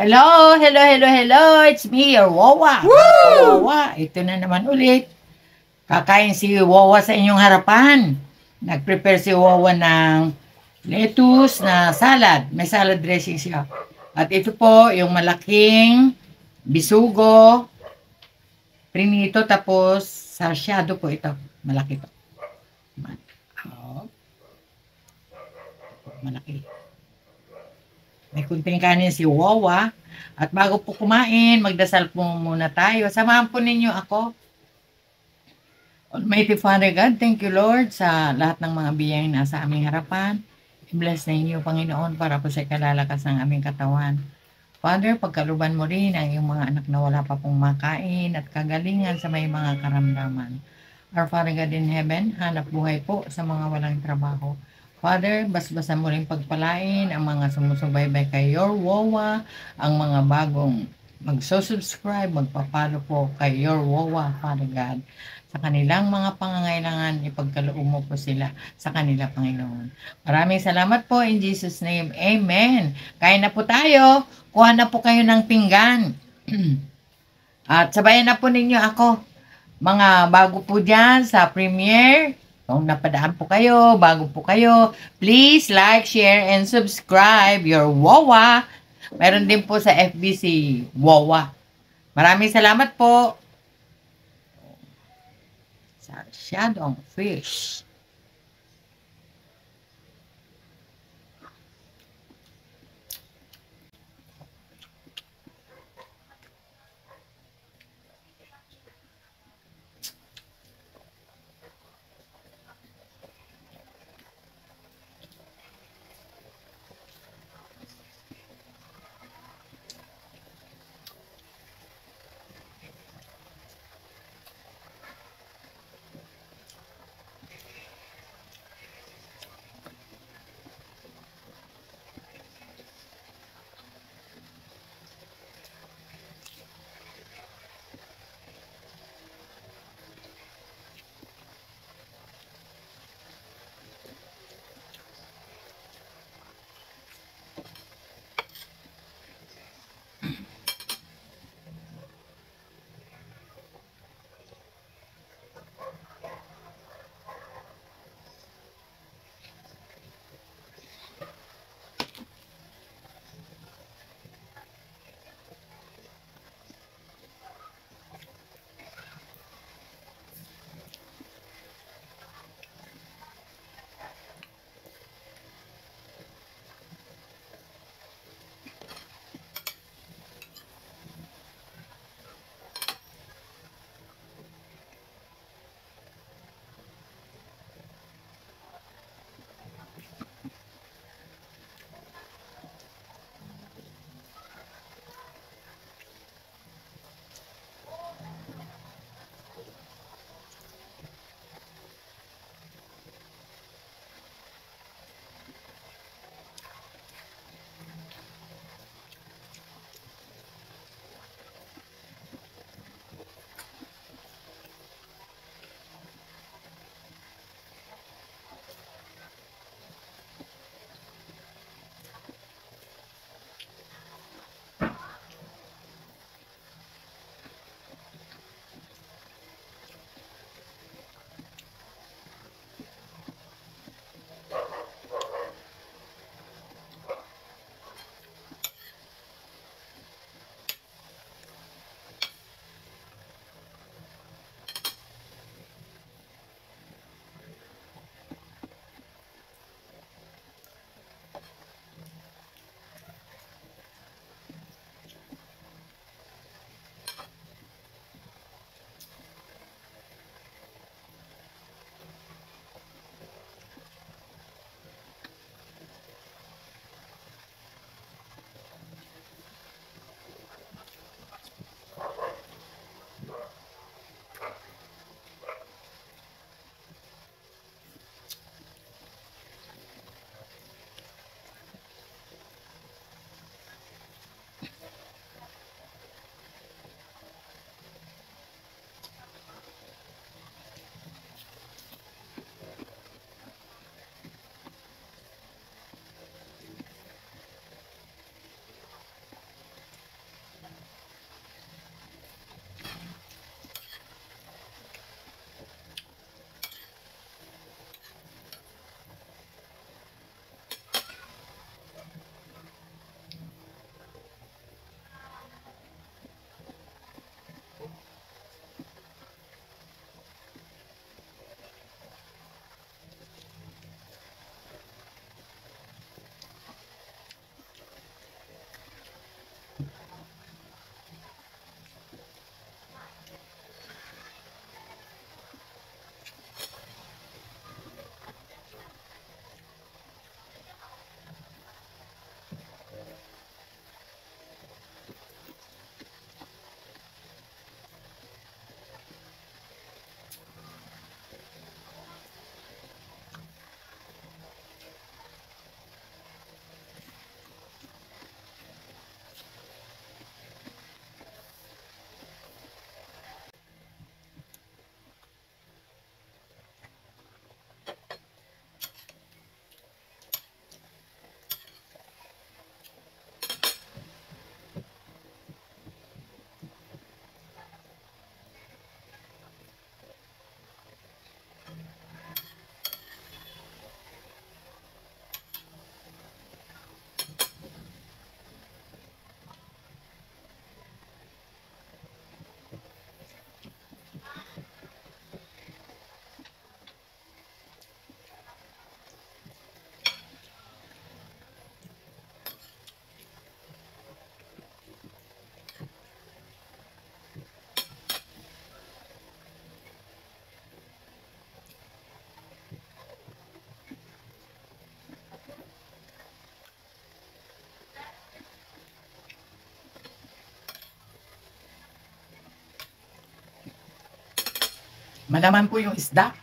Hello, hello, hello, hello. It's me, your Wawa. Wawa, ito na naman ulit. Kakain si Wawa sa inyong harapan. Nag-prepare si Wawa ng lettuce na salad. May salad dressing siya. At ito po, yung malaking bisugo, prinito, tapos sarsyado po ito. Malaki to. Malaki. May kunting kanin si Wawa. At bago po kumain, magdasal po muna tayo. Samahan po ninyo ako. Almighty Father God, thank you Lord sa lahat ng mga biyayang nasa aming harapan. I-bless na inyo Panginoon para po sa kalalakas ng aming katawan. Father, pagkaluban mo rin ang iyong mga anak na wala pa pong makain at kagalingan sa may mga karamdaman. Our Father God in heaven, hanap buhay po sa mga walang trabaho. Father, basbasan mo rin pagpalain ang mga sumusubaybay kay Your Wawa, ang mga bagong magsusubscribe, magpapalo po kay Your Wawa, Father God. Sa kanilang mga pangangailangan, ipagkaloob mo po sila sa kanila, Panginoon. Maraming salamat po in Jesus' name. Amen. Kain na po tayo. Kuha na po kayo ng pinggan. At sabayan na po ninyo ako. Mga bago po dyan sa premiere, kung napadaan po kayo, bago po kayo, please like, share, and subscribe your Wawa. Meron din po sa FBC Wawa. Maraming salamat po. Sarsyadong fish. Malaman po yung isda.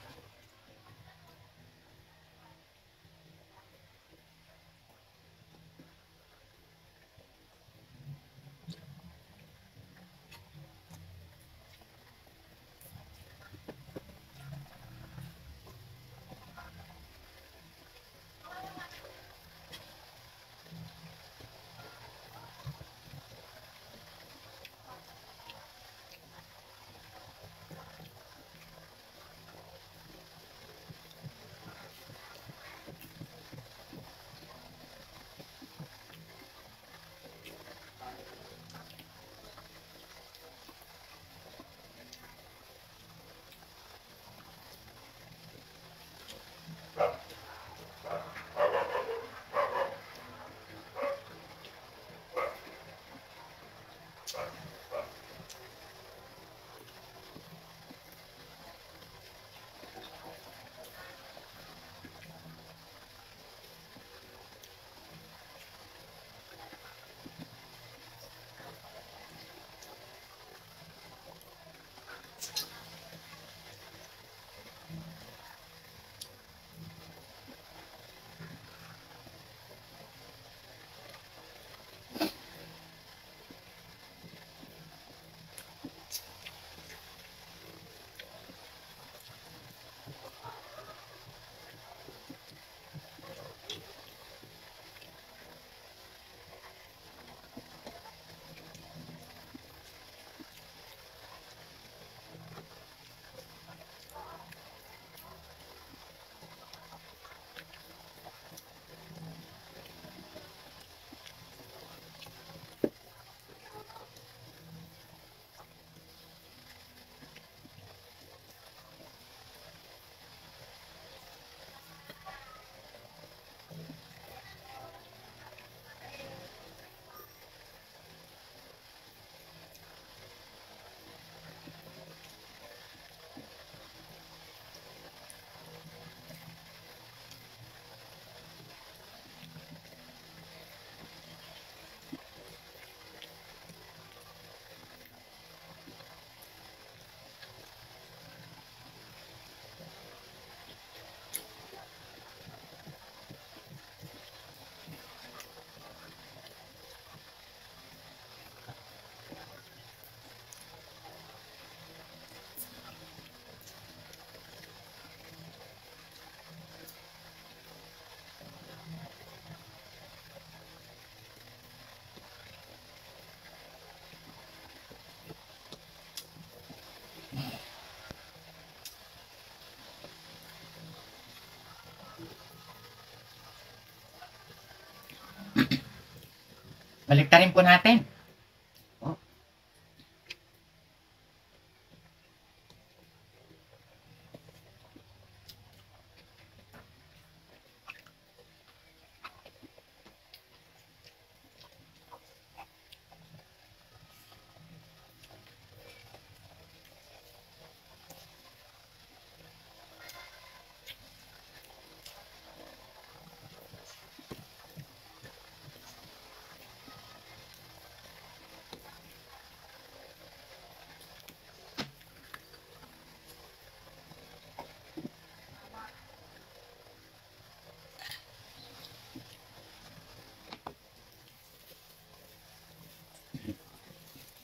Baliktarin po natin.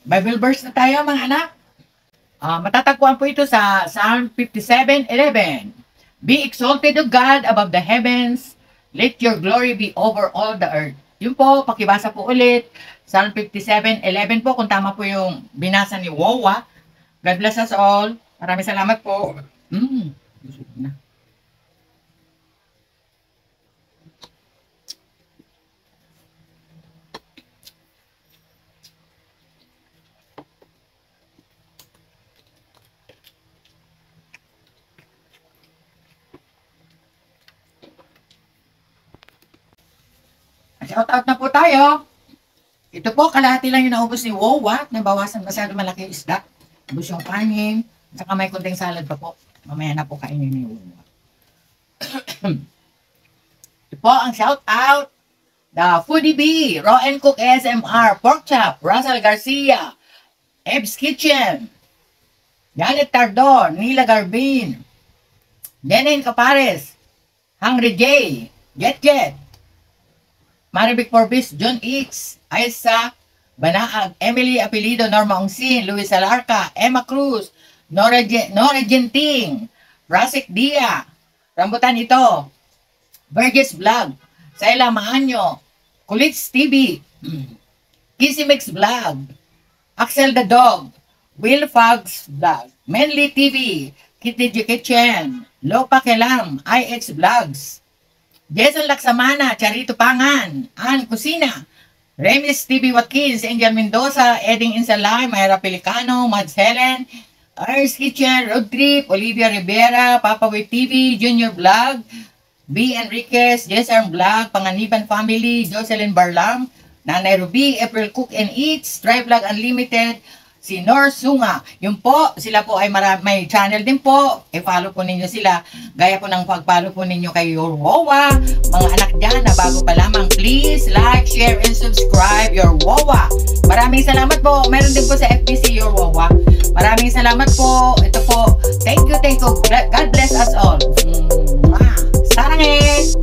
Bible verse na tayo mga anak. Matatagpuan po ito sa Psalm 57:11. Be exalted O God above the heavens, let your glory be over all the earth. Yun po, pakibasa po ulit. Psalm 57:11 po, kung tama po yung binasa ni Wowa. God bless us all. Maraming salamat po. Busog na. Shout out na po tayo. Ito po, kalahati lang yung naubos ni Wowa. Nabawasan masyado malaki yung isda. Ubus yung kanin. Saka may kunting salad pa po. Mamaya na po kainin ni Wowa. Ito po ang shout out. The Foodie Bee, Raw and Cook ASMR, Pork Chop, Russell Garcia, Eb's Kitchen, Janet Tardon, Nila Garbin, Lenin Capares, Hungry J, Jet, Marivic Forbis, John X, Aisa Banaag, Emily Apelido, Norma Ongsin, Luis Alarca, Emma Cruz, Nora Genting, Rasik Dia, Rambutan ito, Burgess Vlog, Saila Maanyo, Kulits TV, Kissy Mix Vlog, Axel the Dog, Will Fogs Vlog, Menly TV, Kitty G Kitchen, Lopa Kelam, IX Vlogs, Jason Laksamana, Charito Pangan, Ann Kusina, Remis TV Watkins, Angel Mendoza, Eding Insalay, Mayra Pelicano, Mads Helen, Ars Kitchen, Road Trip, Olivia Rivera, Papa Way TV, Junior Vlog, B. Enriquez, Jess Arm Vlog, Panganiban Family, Jocelyn Barlam, Nanay Ruby, April Cook and Eats, Try Vlog Unlimited, si Nor Sunga. Yun po, sila po ay may channel din po. I-follow po ninyo sila. Gaya po ng pag-follow po ninyo kay Your Wawa. Mga anak dyan na bago pa lamang, please like, share, and subscribe Your Wawa. Maraming salamat po. Meron din po sa FBC Your Wawa. Maraming salamat po. Ito po. Thank you. God bless us all. Sarangin!